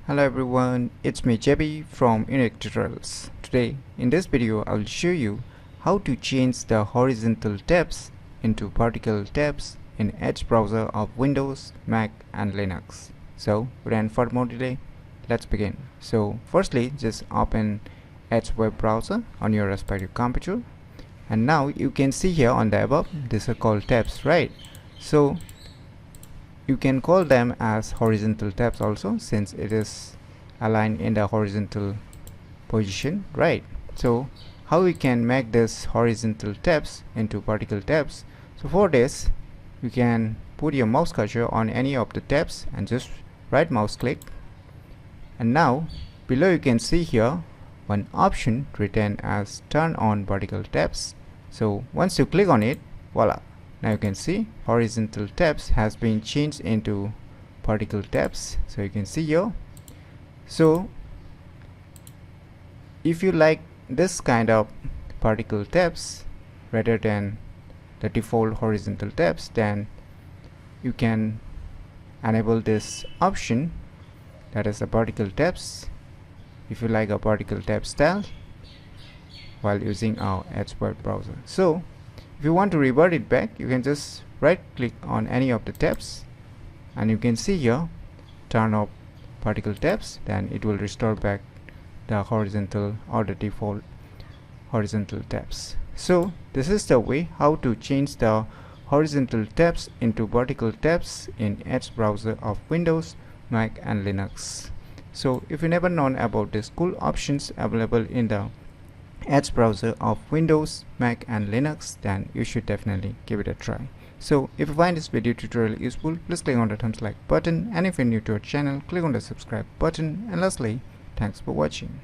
Hello everyone, it's me JB from UniqueTutorials. Today in this video I will show you how to change the horizontal tabs into vertical tabs in Edge browser of Windows, Mac and Linux. So without further more delay, let's begin. So firstly just open Edge web browser on your respective computer, and now you can see here on the above these are called tabs, right? So you can call them as horizontal tabs also, since it is aligned in the horizontal position, right? So how we can make this horizontal tabs into vertical tabs? So for this you can put your mouse cursor on any of the tabs and just right mouse click, and now below you can see here one option written as turn on vertical tabs. So once you click on it, voila, now you can see horizontal tabs has been changed into vertical tabs. So you can see here. So if you like this kind of vertical tabs rather than the default horizontal tabs, then you can enable this option, that is a vertical tabs, if you like a vertical tab style while using our Edge web browser. So if you want to revert it back, you can just right click on any of the tabs and you can see here turn off vertical tabs, then it will restore back the horizontal or the default horizontal tabs. So this is the way how to change the horizontal tabs into vertical tabs in Edge browser of Windows, Mac and Linux. So if you never known about these cool options available in the Edge browser of Windows, Mac and Linux, then you should definitely give it a try. So if you find this video tutorial useful, please click on the thumbs like button, and if you're new to our channel, click on the subscribe button, and lastly, thanks for watching.